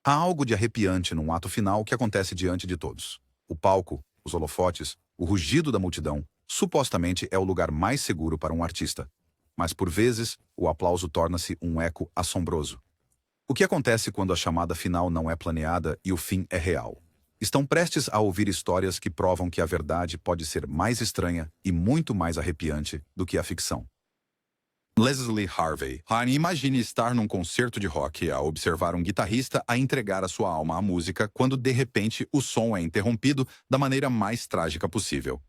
Há algo de arrepiante num ato final que acontece diante de todos. O palco, os holofotes, o rugido da multidão, supostamente é o lugar mais seguro para um artista. Mas por vezes, o aplauso torna-se um eco assombroso. O que acontece quando a chamada final não é planeada e o fim é real? Estão prestes a ouvir histórias que provam que a verdade pode ser mais estranha e muito mais arrepiante do que a ficção. Leslie Harvey. Imagine estar num concerto de rock a observar um guitarrista a entregar a sua alma à música quando de repente o som é interrompido da maneira mais trágica possível.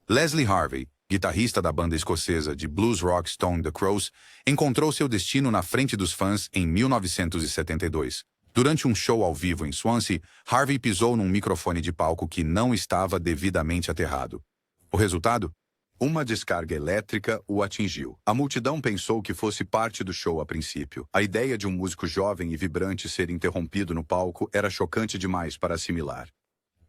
Leslie Harvey, guitarrista da banda escocesa de blues rock Stone the Crows, encontrou seu destino na frente dos fãs em 1972. Durante um show ao vivo em Swansea, Harvey pisou num microfone de palco que não estava devidamente aterrado. O resultado? Uma descarga elétrica o atingiu. A multidão pensou que fosse parte do show a princípio. A ideia de um músico jovem e vibrante ser interrompido no palco era chocante demais para assimilar.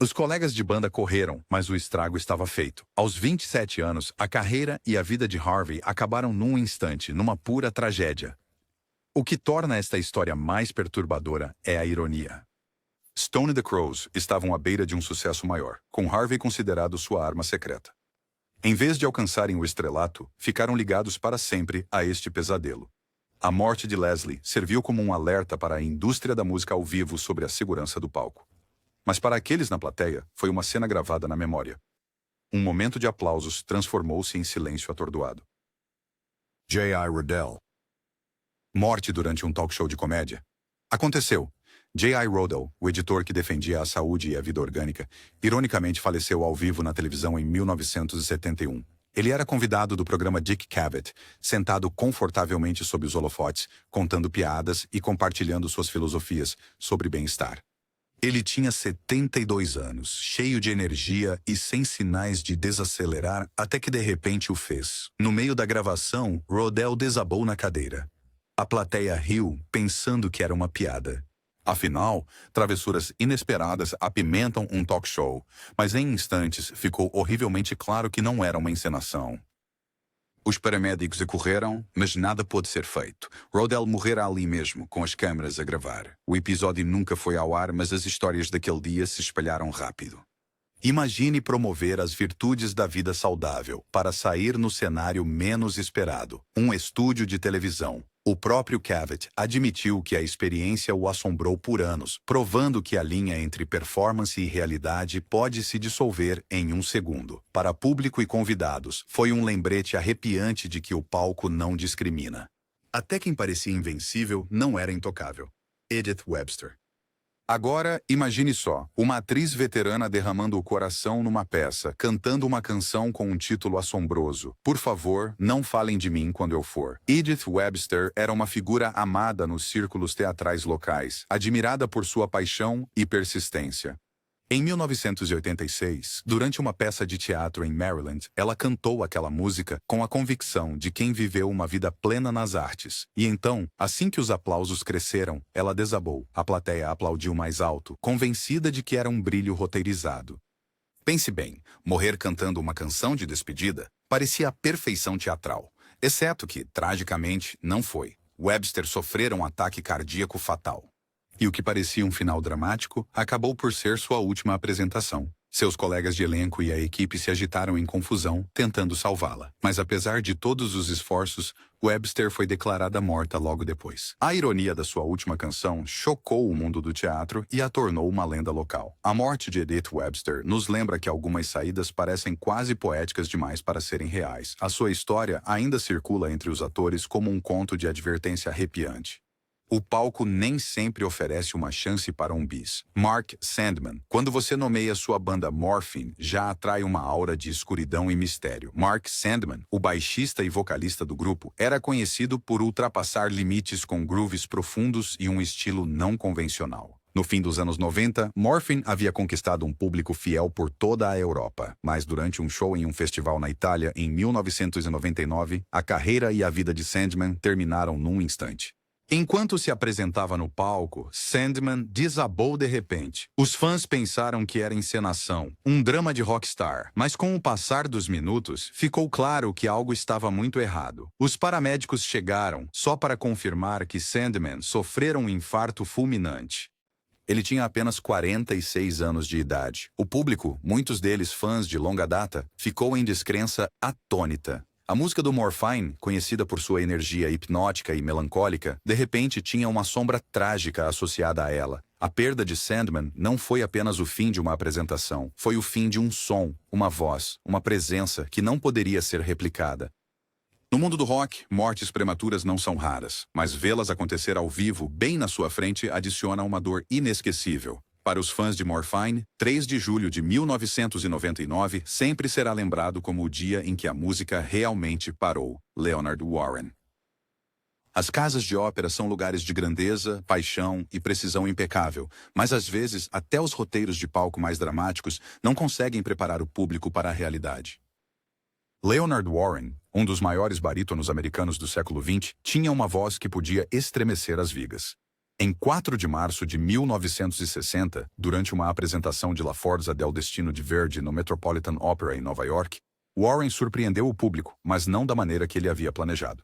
Os colegas de banda correram, mas o estrago estava feito. Aos 27 anos, a carreira e a vida de Harvey acabaram num instante, numa pura tragédia. O que torna esta história mais perturbadora é a ironia. Stone the Crows estavam à beira de um sucesso maior, com Harvey considerado sua arma secreta. Em vez de alcançarem o estrelato, ficaram ligados para sempre a este pesadelo. A morte de Leslie serviu como um alerta para a indústria da música ao vivo sobre a segurança do palco. Mas para aqueles na plateia, foi uma cena gravada na memória. Um momento de aplausos transformou-se em silêncio atordoado. J.I. Rodell. Morte durante um talk show de comédia. Aconteceu. J.I. Rodell, o editor que defendia a saúde e a vida orgânica, ironicamente faleceu ao vivo na televisão em 1971. Ele era convidado do programa Dick Cavett, sentado confortavelmente sob os holofotes, contando piadas e compartilhando suas filosofias sobre bem-estar. Ele tinha 72 anos, cheio de energia e sem sinais de desacelerar, até que de repente o fez. No meio da gravação, Rodell desabou na cadeira. A plateia riu, pensando que era uma piada. Afinal, travessuras inesperadas apimentam um talk show, mas em instantes ficou horrivelmente claro que não era uma encenação. Os paramédicos acorreram, mas nada pôde ser feito. Rodell morrera ali mesmo, com as câmeras a gravar. O episódio nunca foi ao ar, mas as histórias daquele dia se espalharam rápido. Imagine promover as virtudes da vida saudável para sair no cenário menos esperado, um estúdio de televisão. O próprio Cavett admitiu que a experiência o assombrou por anos, provando que a linha entre performance e realidade pode se dissolver em um segundo. Para público e convidados, foi um lembrete arrepiante de que o palco não discrimina. Até quem parecia invencível não era intocável. Edith Webster. Agora, imagine só, uma atriz veterana derramando o coração numa peça, cantando uma canção com um título assombroso. Por favor, não falem de mim quando eu for. Edith Webster era uma figura amada nos círculos teatrais locais, admirada por sua paixão e persistência. Em 1986, durante uma peça de teatro em Maryland, ela cantou aquela música com a convicção de quem viveu uma vida plena nas artes. E então, assim que os aplausos cresceram, ela desabou. A plateia aplaudiu mais alto, convencida de que era um brilho roteirizado. Pense bem, morrer cantando uma canção de despedida parecia a perfeição teatral, exceto que, tragicamente, não foi. Webster sofrera um ataque cardíaco fatal. E o que parecia um final dramático acabou por ser sua última apresentação. Seus colegas de elenco e a equipe se agitaram em confusão, tentando salvá-la. Mas apesar de todos os esforços, Webster foi declarada morta logo depois. A ironia da sua última canção chocou o mundo do teatro e a tornou uma lenda local. A morte de Edith Webster nos lembra que algumas saídas parecem quase poéticas demais para serem reais. A sua história ainda circula entre os atores como um conto de advertência arrepiante. O palco nem sempre oferece uma chance para um bis. Mark Sandman. Quando você nomeia sua banda Morphine, já atrai uma aura de escuridão e mistério. Mark Sandman, o baixista e vocalista do grupo, era conhecido por ultrapassar limites com grooves profundos e um estilo não convencional. No fim dos anos 90, Morphine havia conquistado um público fiel por toda a Europa. Mas durante um show em um festival na Itália, em 1999, a carreira e a vida de Sandman terminaram num instante. Enquanto se apresentava no palco, Sandman desabou de repente. Os fãs pensaram que era encenação, um drama de rockstar, mas com o passar dos minutos, ficou claro que algo estava muito errado. Os paramédicos chegaram só para confirmar que Sandman sofrera um infarto fulminante. Ele tinha apenas 46 anos de idade. O público, muitos deles fãs de longa data, ficou em descrença atônita. A música do Morphine, conhecida por sua energia hipnótica e melancólica, de repente tinha uma sombra trágica associada a ela. A perda de Sandman não foi apenas o fim de uma apresentação, foi o fim de um som, uma voz, uma presença que não poderia ser replicada. No mundo do rock, mortes prematuras não são raras, mas vê-las acontecer ao vivo, bem na sua frente, adiciona uma dor inesquecível. Para os fãs de Morphine, 3 de julho de 1999 sempre será lembrado como o dia em que a música realmente parou. Leonard Warren. As casas de ópera são lugares de grandeza, paixão e precisão impecável, mas às vezes até os roteiros de palco mais dramáticos não conseguem preparar o público para a realidade. Leonard Warren, um dos maiores barítonos americanos do século XX, tinha uma voz que podia estremecer as vigas. Em 4 de março de 1960, durante uma apresentação de La Forza del Destino de Verdi no Metropolitan Opera em Nova York, Warren surpreendeu o público, mas não da maneira que ele havia planejado.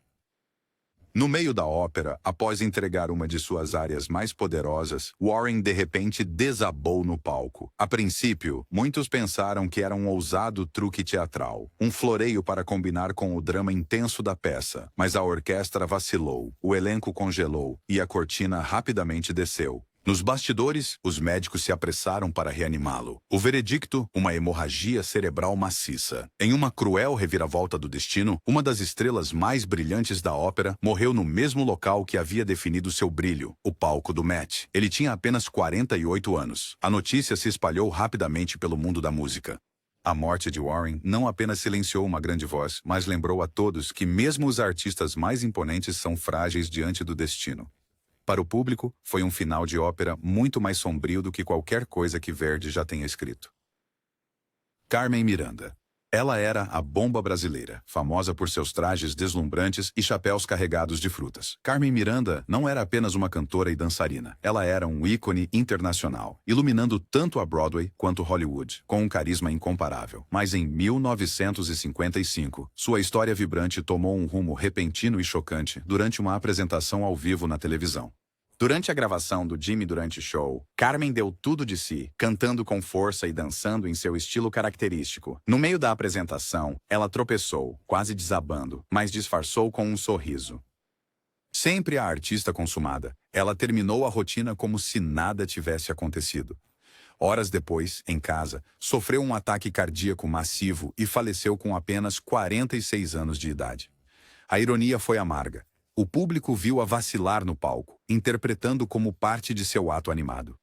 No meio da ópera, após entregar uma de suas áreas mais poderosas, Warren de repente desabou no palco. A princípio, muitos pensaram que era um ousado truque teatral, um floreio para combinar com o drama intenso da peça, mas a orquestra vacilou, o elenco congelou e a cortina rapidamente desceu. Nos bastidores, os médicos se apressaram para reanimá-lo. O veredicto, uma hemorragia cerebral maciça. Em uma cruel reviravolta do destino, uma das estrelas mais brilhantes da ópera morreu no mesmo local que havia definido seu brilho, o palco do Met. Ele tinha apenas 48 anos. A notícia se espalhou rapidamente pelo mundo da música. A morte de Warren não apenas silenciou uma grande voz, mas lembrou a todos que mesmo os artistas mais imponentes são frágeis diante do destino. Para o público, foi um final de ópera muito mais sombrio do que qualquer coisa que Verdi já tenha escrito. Carmen Miranda. Ela era a bomba brasileira, famosa por seus trajes deslumbrantes e chapéus carregados de frutas. Carmen Miranda não era apenas uma cantora e dançarina. Ela era um ícone internacional, iluminando tanto a Broadway quanto Hollywood, com um carisma incomparável. Mas em 1955, sua história vibrante tomou um rumo repentino e chocante durante uma apresentação ao vivo na televisão. Durante a gravação do Jimmy Durante Show, Carmen deu tudo de si, cantando com força e dançando em seu estilo característico. No meio da apresentação, ela tropeçou, quase desabando, mas disfarçou com um sorriso. Sempre a artista consumada, ela terminou a rotina como se nada tivesse acontecido. Horas depois, em casa, sofreu um ataque cardíaco massivo e faleceu com apenas 46 anos de idade. A ironia foi amarga. O público viu-a vacilar no palco, interpretando como parte de seu ato animado.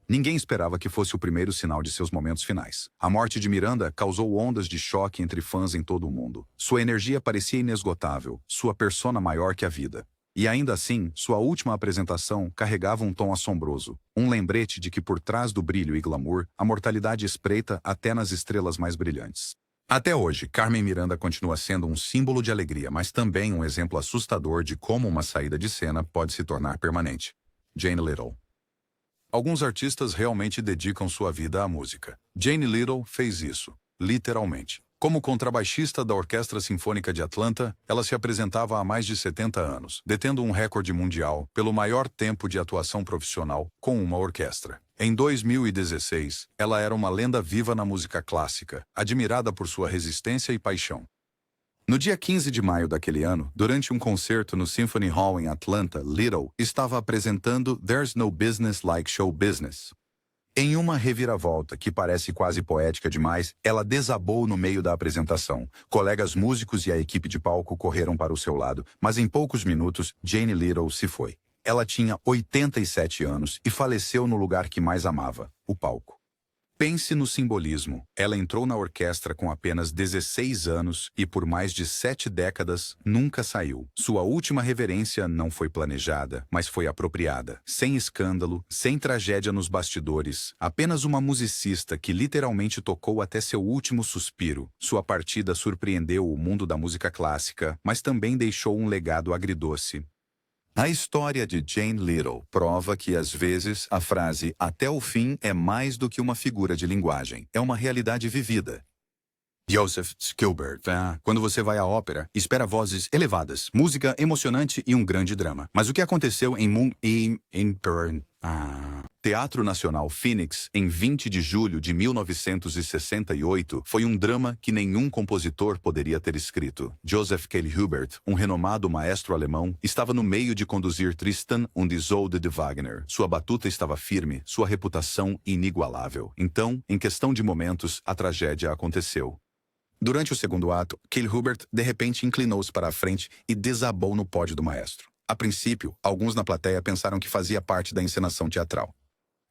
Ninguém esperava que fosse o primeiro sinal de seus momentos finais. A morte de Miranda causou ondas de choque entre fãs em todo o mundo. Sua energia parecia inesgotável, sua persona maior que a vida. E ainda assim, sua última apresentação carregava um tom assombroso, um lembrete de que por trás do brilho e glamour, a mortalidade espreita até nas estrelas mais brilhantes. Até hoje, Carmen Miranda continua sendo um símbolo de alegria, mas também um exemplo assustador de como uma saída de cena pode se tornar permanente. Jane Little. Alguns artistas realmente dedicam sua vida à música. Jane Little fez isso, literalmente. Como contrabaixista da Orquestra Sinfônica de Atlanta, ela se apresentava há mais de 70 anos, detendo um recorde mundial pelo maior tempo de atuação profissional com uma orquestra. Em 2016, ela era uma lenda viva na música clássica, admirada por sua resistência e paixão. No dia 15 de maio daquele ano, durante um concerto no Symphony Hall em Atlanta, Little estava apresentando There's No Business Like Show Business. Em uma reviravolta que parece quase poética demais, ela desabou no meio da apresentação. Colegas músicos e a equipe de palco correram para o seu lado, mas em poucos minutos, Jane Little se foi. Ela tinha 87 anos e faleceu no lugar que mais amava, o palco. Pense no simbolismo. Ela entrou na orquestra com apenas 16 anos e por mais de 7 décadas nunca saiu. Sua última reverência não foi planejada, mas foi apropriada. Sem escândalo, sem tragédia nos bastidores, apenas uma musicista que literalmente tocou até seu último suspiro. Sua partida surpreendeu o mundo da música clássica, mas também deixou um legado agridoce. A história de Jane Little prova que, às vezes, a frase "até o fim" é mais do que uma figura de linguagem. É uma realidade vivida. Joseph Skilbert. Quando você vai à ópera, espera vozes elevadas, música emocionante e um grande drama. Mas o que aconteceu em Teatro Nacional Phoenix, em 20 de julho de 1968, foi um drama que nenhum compositor poderia ter escrito. Joseph K. Hubert, um renomado maestro alemão, estava no meio de conduzir Tristan und Isolde de Wagner. Sua batuta estava firme, sua reputação inigualável. Então, em questão de momentos, a tragédia aconteceu. Durante o segundo ato, K. Hubert de repente inclinou-se para a frente e desabou no pódio do maestro. A princípio, alguns na plateia pensaram que fazia parte da encenação teatral.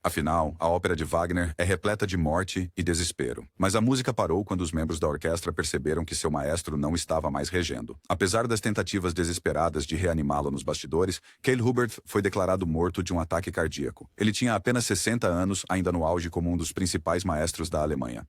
Afinal, a ópera de Wagner é repleta de morte e desespero. Mas a música parou quando os membros da orquestra perceberam que seu maestro não estava mais regendo. Apesar das tentativas desesperadas de reanimá-lo nos bastidores, K. Hubert foi declarado morto de um ataque cardíaco. Ele tinha apenas 60 anos, ainda no auge como um dos principais maestros da Alemanha.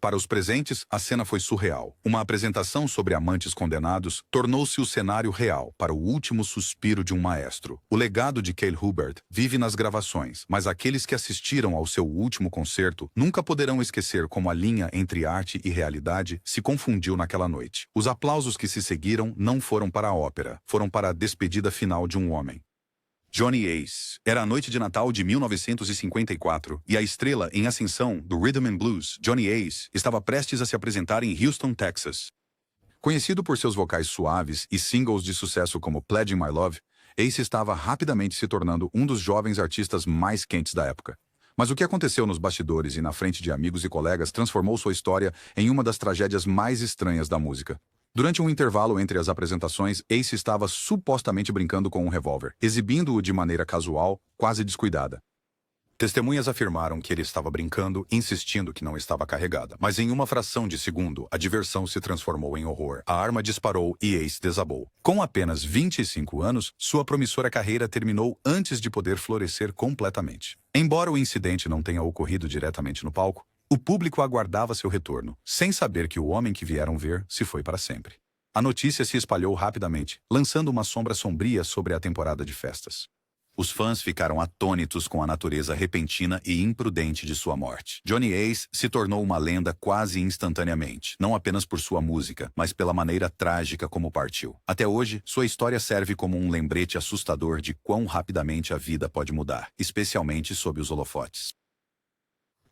Para os presentes, a cena foi surreal. Uma apresentação sobre amantes condenados tornou-se o cenário real para o último suspiro de um maestro. O legado de K. Hubert vive nas gravações, mas aqueles que assistiram ao seu último concerto nunca poderão esquecer como a linha entre arte e realidade se confundiu naquela noite. Os aplausos que se seguiram não foram para a ópera, foram para a despedida final de um homem. Johnny Ace. Era a noite de Natal de 1954 e a estrela em ascensão do Rhythm and Blues, Johnny Ace, estava prestes a se apresentar em Houston, Texas. Conhecido por seus vocais suaves e singles de sucesso como Pledging My Love, Ace estava rapidamente se tornando um dos jovens artistas mais quentes da época. Mas o que aconteceu nos bastidores e na frente de amigos e colegas transformou sua história em uma das tragédias mais estranhas da música. Durante um intervalo entre as apresentações, Ace estava supostamente brincando com um revólver, exibindo-o de maneira casual, quase descuidada. Testemunhas afirmaram que ele estava brincando, insistindo que não estava carregada. Mas em uma fração de segundo, a diversão se transformou em horror. A arma disparou e Ace desabou. Com apenas 25 anos, sua promissora carreira terminou antes de poder florescer completamente. Embora o incidente não tenha ocorrido diretamente no palco, o público aguardava seu retorno, sem saber que o homem que vieram ver se foi para sempre. A notícia se espalhou rapidamente, lançando uma sombra sombria sobre a temporada de festas. Os fãs ficaram atônitos com a natureza repentina e imprudente de sua morte. Johnny Ace se tornou uma lenda quase instantaneamente, não apenas por sua música, mas pela maneira trágica como partiu. Até hoje, sua história serve como um lembrete assustador de quão rapidamente a vida pode mudar, especialmente sob os holofotes.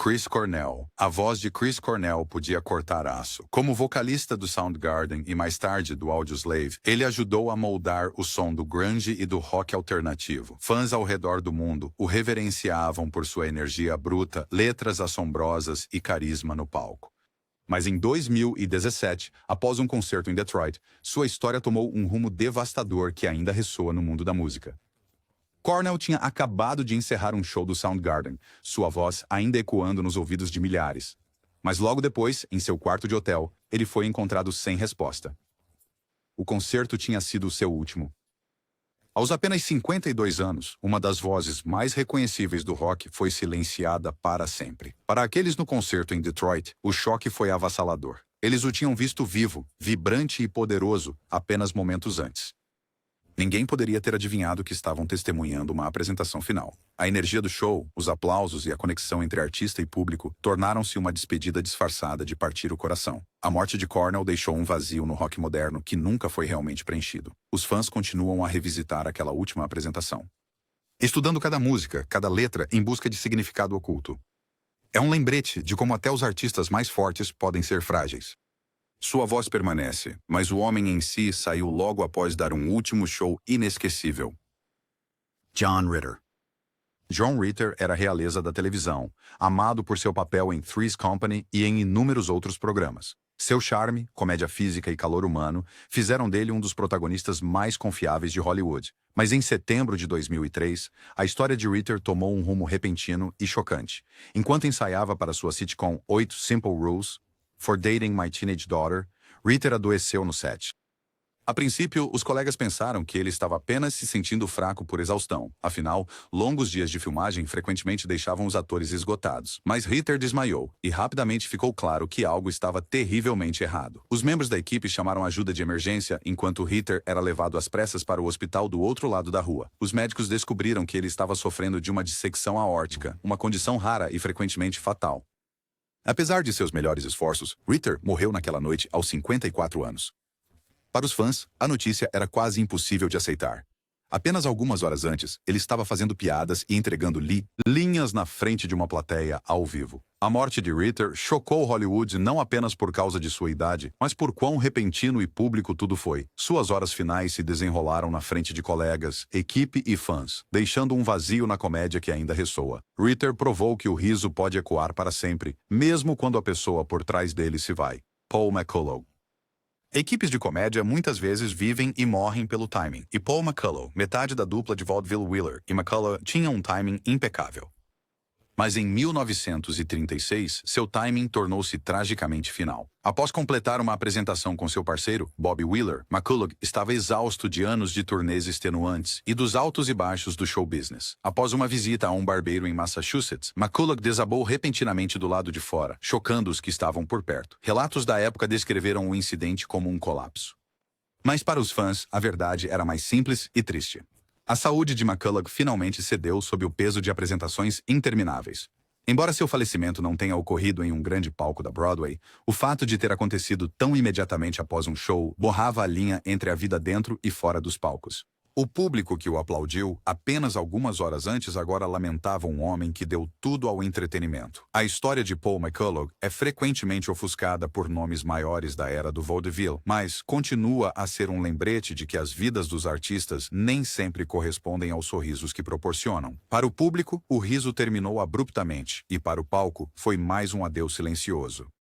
Chris Cornell. A voz de Chris Cornell podia cortar aço. Como vocalista do Soundgarden e mais tarde do Audioslave, ele ajudou a moldar o som do grunge e do rock alternativo. Fãs ao redor do mundo o reverenciavam por sua energia bruta, letras assombrosas e carisma no palco. Mas em 2017, após um concerto em Detroit, sua história tomou um rumo devastador que ainda ressoa no mundo da música. Cornell tinha acabado de encerrar um show do Soundgarden, sua voz ainda ecoando nos ouvidos de milhares. Mas logo depois, em seu quarto de hotel, ele foi encontrado sem resposta. O concerto tinha sido o seu último. Aos apenas 52 anos, uma das vozes mais reconhecíveis do rock foi silenciada para sempre. Para aqueles no concerto em Detroit, o choque foi avassalador. Eles o tinham visto vivo, vibrante e poderoso, apenas momentos antes. Ninguém poderia ter adivinhado que estavam testemunhando uma apresentação final. A energia do show, os aplausos e a conexão entre artista e público tornaram-se uma despedida disfarçada de partir o coração. A morte de Cornell deixou um vazio no rock moderno que nunca foi realmente preenchido. Os fãs continuam a revisitar aquela última apresentação, estudando cada música, cada letra em busca de significado oculto. É um lembrete de como até os artistas mais fortes podem ser frágeis. Sua voz permanece, mas o homem em si saiu logo após dar um último show inesquecível. John Ritter. John Ritter era a realeza da televisão, amado por seu papel em Three's Company e em inúmeros outros programas. Seu charme, comédia física e calor humano fizeram dele um dos protagonistas mais confiáveis de Hollywood. Mas em setembro de 2003, a história de Ritter tomou um rumo repentino e chocante. Enquanto ensaiava para sua sitcom 8 Simple Rules, For Dating My Teenage Daughter, Ritter adoeceu no set. A princípio, os colegas pensaram que ele estava apenas se sentindo fraco por exaustão. Afinal, longos dias de filmagem frequentemente deixavam os atores esgotados. Mas Ritter desmaiou, e rapidamente ficou claro que algo estava terrivelmente errado. Os membros da equipe chamaram ajuda de emergência enquanto Ritter era levado às pressas para o hospital do outro lado da rua. Os médicos descobriram que ele estava sofrendo de uma dissecção aórtica, uma condição rara e frequentemente fatal. Apesar de seus melhores esforços, Ritter morreu naquela noite aos 54 anos. Para os fãs, a notícia era quase impossível de aceitar. Apenas algumas horas antes, ele estava fazendo piadas e entregando linhas na frente de uma plateia ao vivo. A morte de Ritter chocou Hollywood não apenas por causa de sua idade, mas por quão repentino e público tudo foi. Suas horas finais se desenrolaram na frente de colegas, equipe e fãs, deixando um vazio na comédia que ainda ressoa. Ritter provou que o riso pode ecoar para sempre, mesmo quando a pessoa por trás dele se vai. Paul McCullough. Equipes de comédia muitas vezes vivem e morrem pelo timing, e Paul McCullough, metade da dupla de Vaudeville Wheeler e McCullough, tinha um timing impecável. Mas em 1936, seu timing tornou-se tragicamente final. Após completar uma apresentação com seu parceiro, Bobby Wheeler, McCullough estava exausto de anos de turnês extenuantes e dos altos e baixos do show business. Após uma visita a um barbeiro em Massachusetts, McCullough desabou repentinamente do lado de fora, chocando os que estavam por perto. Relatos da época descreveram o incidente como um colapso. Mas para os fãs, a verdade era mais simples e triste. A saúde de McCullough finalmente cedeu sob o peso de apresentações intermináveis. Embora seu falecimento não tenha ocorrido em um grande palco da Broadway, o fato de ter acontecido tão imediatamente após um show borrava a linha entre a vida dentro e fora dos palcos. O público que o aplaudiu apenas algumas horas antes agora lamentava um homem que deu tudo ao entretenimento. A história de Paul McCullough é frequentemente ofuscada por nomes maiores da era do vaudeville, mas continua a ser um lembrete de que as vidas dos artistas nem sempre correspondem aos sorrisos que proporcionam. Para o público, o riso terminou abruptamente, e para o palco, foi mais um adeus silencioso.